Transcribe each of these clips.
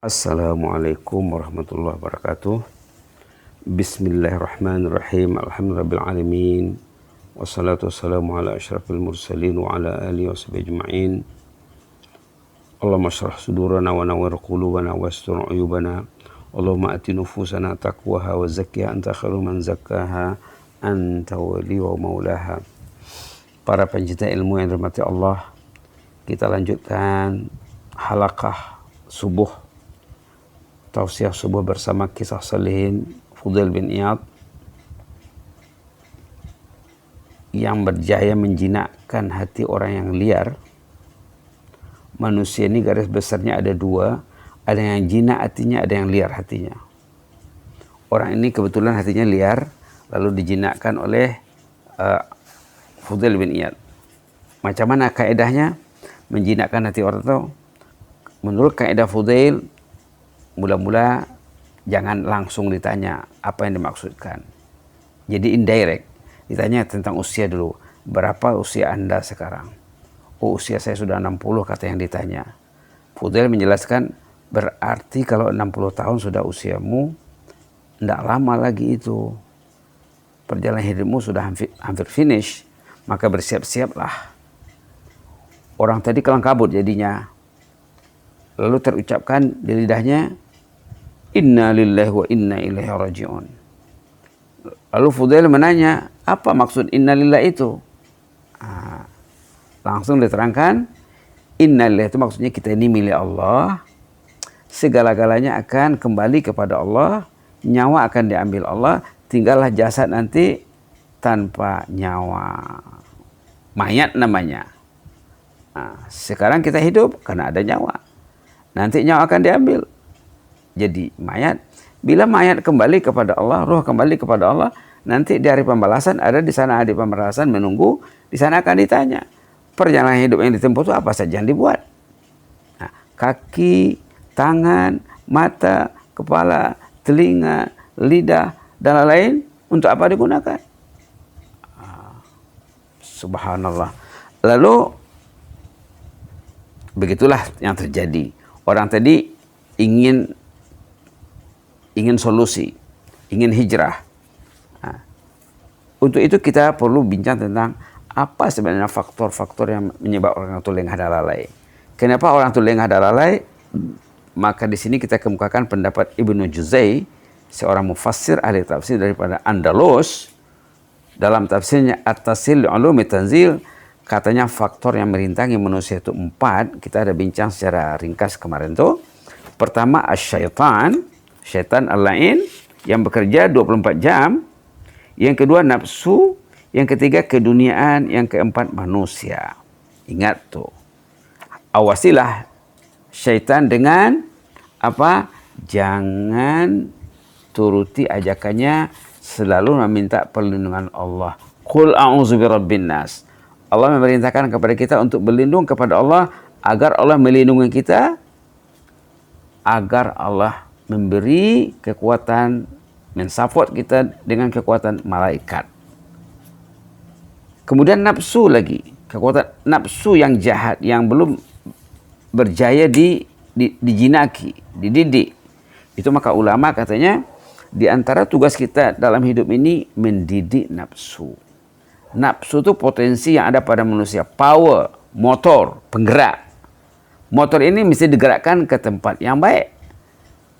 Assalamualaikum warahmatullahi wabarakatuh. Bismillahirrahmanirrahim. Alhamdulillahirabbil alamin. Wassalatu wassalamu ala asyrafil mursalin wa ala alihi washabihi ajma'in. Allahumma shrah sudurana wa nawwir qulubana wastur uyubana. Allahumma ati nufusana taqwaha wa zakkiha anta khairu man zakkaha anta wali wa maulaha. Para pencinta ilmu yang dirahmati Allah, kita lanjutkan halaqah subuh, tausiah subuh bersama kisah salihin Fudail bin Iyad yang berjaya menjinakkan hati orang yang liar. Manusia ini garis besarnya ada dua, ada yang jinak hatinya, ada yang liar hatinya. Orang ini kebetulan hatinya liar, lalu dijinakkan oleh Fudail bin Iyad. Macam mana kaedahnya menjinakkan hati orang itu? Menurut kaedah Fudail, mula-mula jangan langsung ditanya apa yang dimaksudkan. Jadi indirect, ditanya tentang usia dulu. Berapa usia Anda sekarang? Oh, usia saya sudah 60, kata yang ditanya. Fudail menjelaskan, berarti kalau 60 tahun sudah usiamu, tidak lama lagi itu. Perjalanan hidupmu sudah hampir finish, maka bersiap-siaplah. Orang tadi kelang kabut jadinya. Lalu terucapkan di lidahnya, Inna lillahi wa inna ilaihi raji'un. Lalu Fudail menanya, apa maksud inna lillahi itu? Langsung diterangkan, inna lillahi itu maksudnya kita ini milik Allah, segala-galanya akan kembali kepada Allah, nyawa akan diambil Allah, tinggallah jasad nanti tanpa nyawa. Mayat namanya. Sekarang kita hidup karena ada nyawa. Nanti nyawa akan diambil. Jadi mayat, bila mayat kembali kepada Allah, roh kembali kepada Allah, nanti di hari pembalasan ada di sana hari pembalasan menunggu, di sana akan ditanya perjalanan hidup yang ditempuh itu apa saja yang dibuat. Nah, kaki, tangan, mata, kepala, telinga, lidah dan lain-lain untuk apa digunakan? Subhanallah. Lalu begitulah yang terjadi. Orang tadi ingin solusi, ingin hijrah. Nah, untuk itu kita perlu bincang tentang apa sebenarnya faktor-faktor yang menyebabkan orang itu lengah dan lalai. Kenapa orang itu lengah dan lalai? Maka di sini kita kemukakan pendapat Ibnu Juzai, seorang mufassir ahli tafsir daripada Andalus, dalam tafsirnya At-Tasil Ulumi Tanzil, katanya faktor yang merintangi manusia itu 4. Kita ada bincang secara ringkas kemarin tuh. Pertama, syaitan al-lain yang bekerja 24 jam. Yang kedua, nafsu. Yang ketiga, keduniaan. Yang keempat, manusia. Ingat tuh. Awasilah syaitan dengan apa? Jangan turuti ajakannya, selalu meminta perlindungan Allah. Qul a'udzu birabbin nas. Allah memerintahkan kepada kita untuk berlindung kepada Allah, agar Allah melindungi kita, agar Allah memberi kekuatan, mensupport kita dengan kekuatan malaikat. Kemudian nafsu lagi, kekuatan nafsu yang jahat, yang belum berjaya dijinaki, dididik. Itu maka ulama katanya, di antara tugas kita dalam hidup ini mendidik nafsu. Nafsu itu potensi yang ada pada manusia, power, motor, penggerak. Motor ini mesti digerakkan ke tempat yang baik,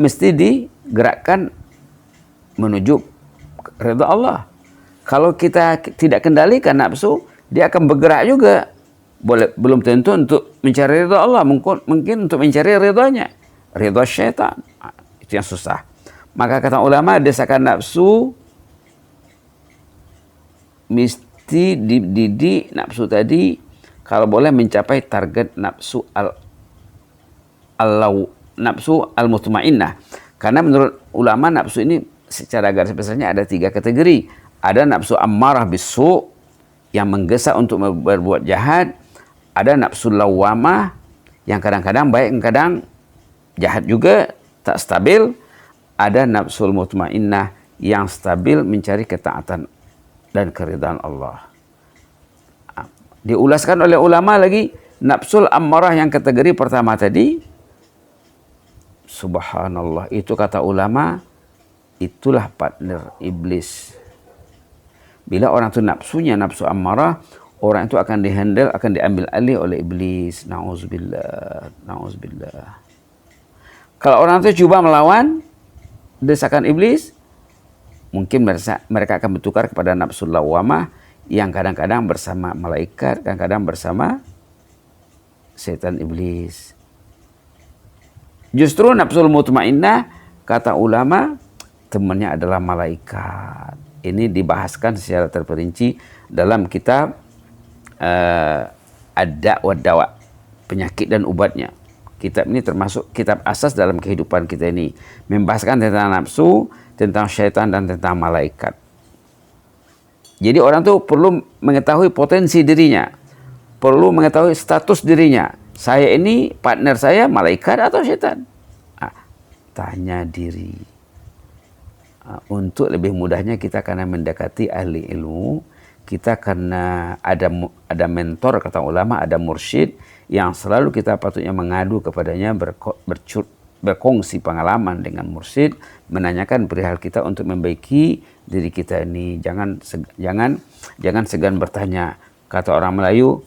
mesti digerakkan menuju ridha Allah. Kalau kita tidak kendalikan nafsu, dia akan bergerak juga. Belum tentu untuk mencari ridha Allah, mungkin untuk mencari ridhanya, ridha syaitan. Itu yang susah. Maka kata ulama, desakan nafsu mesti dididik. Nafsu tadi kalau boleh mencapai target nafsu nafsu al-mutmainnah. Karena menurut ulama nafsu ini secara garis besarnya ada 3 kategori. Ada nafsu ammarah bisu yang menggesa untuk berbuat jahat. Ada nafsu lawamah yang kadang-kadang baik, kadang jahat juga, tak stabil. Ada nafsul mutmainnah yang stabil mencari ketaatan dan keridhaan Allah. Diulaskan oleh ulama lagi, nafsul ammarah yang kategori pertama tadi Subhanallah, itu kata ulama, itulah partner iblis. Bila orang itu nafsunya nafsu ammarah, orang itu akan dihandle, akan diambil alih oleh iblis. Nauzubillah, nauzubillah. Kalau orang itu coba melawan desakan iblis, mungkin mereka akan bertukar kepada nafsu lawamah yang kadang-kadang bersama malaikat, kadang-kadang bersama setan iblis. Justru nafsul mutmainnah, kata ulama, temannya adalah malaikat. Ini dibahaskan secara terperinci dalam kitab Ad-Da' wad-Dawa, penyakit dan obatnya. Kitab ini termasuk kitab asas dalam kehidupan kita ini, membahaskan tentang nafsu, tentang syaitan, dan tentang malaikat. Jadi orang tuh perlu mengetahui potensi dirinya, perlu mengetahui status dirinya. Saya ini partner saya malaikat atau syaitan? Tanya diri. Untuk lebih mudahnya kita karena mendekati ahli ilmu, kita karena ada mentor, kata ulama, ada mursyid yang selalu kita patutnya mengadu kepadanya, berkongsi pengalaman dengan mursyid, menanyakan perihal kita untuk membaiki diri kita ini. Jangan segan bertanya. Kata orang Melayu,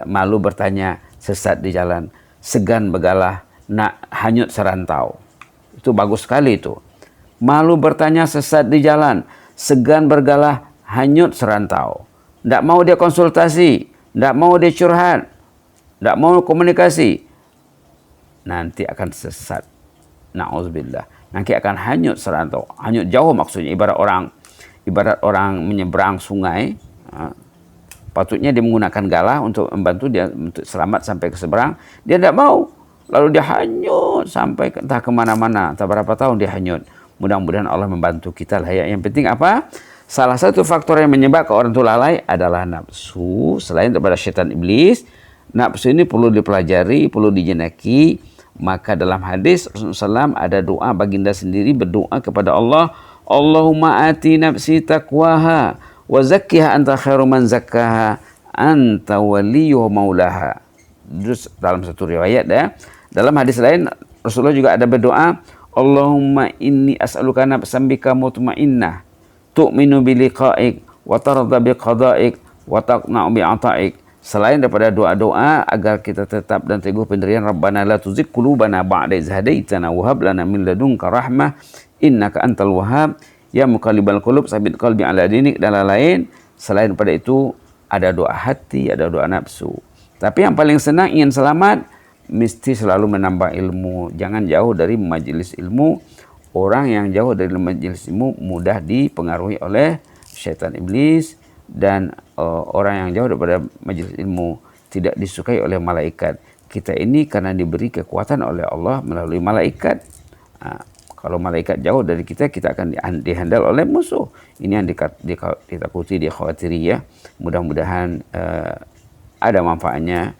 malu bertanya sesat di jalan, segan begalah nak hanyut serantau. Itu bagus sekali itu. Malu bertanya sesat di jalan, segan bergalah hanyut serantau. Tidak mau dia konsultasi, tidak mau dia curhat, tidak mau komunikasi, nanti akan sesat. Na'udzubillah. Nanti akan hanyut serantau. Hanyut jauh maksudnya. Ibarat orang menyeberang sungai. Patutnya dia menggunakan galah untuk membantu dia untuk selamat sampai ke seberang. Dia tidak mau. Lalu dia hanyut sampai entah kemana-mana. Entah berapa tahun dia hanyut. Mudah-mudahan Allah membantu kita lah ya. Yang penting apa? Salah satu faktor yang menyebabkan orang itu lalai adalah nafsu. Selain daripada syaitan iblis, nafsu ini perlu dipelajari, perlu dijenaki. Maka dalam hadis Rasulullah SAW ada doa, baginda sendiri berdoa kepada Allah, Allahumma ati nafsi taqwaha wa zakkiha anta khairu man zakkaha anta waliyuhu maulaha. Terus dalam satu riwayat ya. Dalam hadis lain Rasulullah juga ada berdoa, Allahumma inni as'aluka nafsan bika mutmainnah tu'minu bi liqa'ik wa tarda bi qada'ik wa taqna'u bi 'ata'ik. Selain daripada doa-doa agar kita tetap dan teguh pendirian, Rabbana la tuzigh qulubana ba'da idh hadaitana wa hab lana min ladunka rahmah innaka antal wahhab ya muqallibal qulub tsabbit qalbi ala dinik, dan lain-lain. Selain daripada itu ada doa hati, ada doa nafsu. Tapi yang paling senang ingin selamat mesti selalu menambah ilmu. Jangan jauh dari majelis ilmu. Orang yang jauh dari majelis ilmu mudah dipengaruhi oleh syaitan iblis, dan orang yang jauh daripada majelis ilmu tidak disukai oleh malaikat. Kita ini karena diberi kekuatan oleh Allah melalui malaikat. Kalau malaikat jauh dari kita, kita akan dihandal oleh musuh. Ini yang ditakuti, dikhawatiri ya. Mudah-mudahan ada manfaatnya.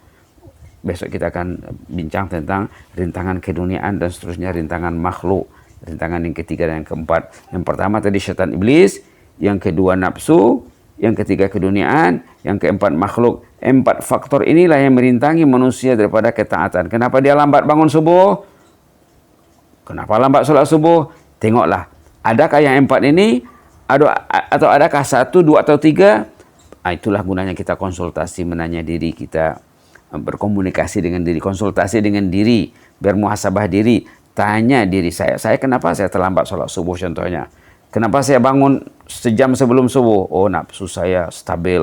Besok kita akan bincang tentang rintangan keduniaan dan seterusnya, rintangan makhluk. Rintangan yang ketiga dan yang keempat. Yang pertama tadi syaitan iblis, yang kedua nafsu, yang ketiga keduniaan, yang keempat makhluk. 4 faktor inilah yang merintangi manusia daripada ketaatan. Kenapa dia lambat bangun subuh? Kenapa lambat sholat subuh? Tengoklah, adakah yang 4 ini? Atau adakah 1, 2, atau 3? Itulah gunanya kita konsultasi, menanya diri kita, berkomunikasi dengan diri, konsultasi dengan diri, bermuhasabah diri, tanya diri saya kenapa saya terlambat sholat subuh contohnya, kenapa saya bangun sejam sebelum subuh? Oh, nafsu saya stabil,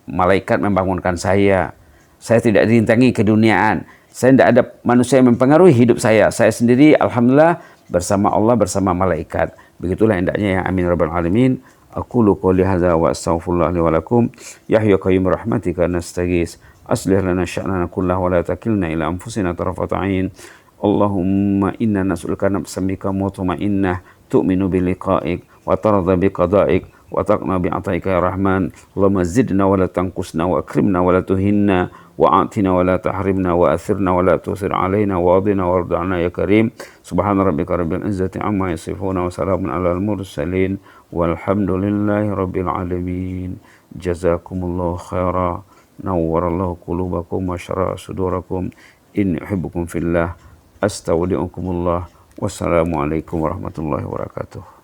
malaikat membangunkan saya tidak dirintangi keduniaan, saya tidak ada manusia yang mempengaruhi hidup saya sendiri, alhamdulillah, bersama Allah, bersama malaikat. Begitulah hendaknya ya, amin rabbal alamin. Aqulu qouli hadza wa astaghfirullah li wa lakum ya hayyu qayyum rahmatika nastaghis aslih lana sya'nana kullahu wa la takilna ila anfusina tarfata 'ain. Allahumma inna nas'aluka nafsan bika mutmainnah tu'minu bi liqa'ik wa tarda bi qada'ik wa taqna bi 'ata'ika ya rahman. Allahumma zidna wa la tanqusna wa akrimna wa la tuhinna wa a'tina wa la tahrimna wa athirna wa la tusir 'alaina wa adina warḍa'na ya karim. Subhana rabbika rabbil izzati amma yasifun wa salamun 'alal mursalin walhamdulillahi rabbil alamin. Jazakumullahu khairan. نور الله قلوبكم وشرع صدوركم Inni uhibbukum fillah. Astaudiukumullah. Wassalamualaikum warahmatullahi wabarakatuh.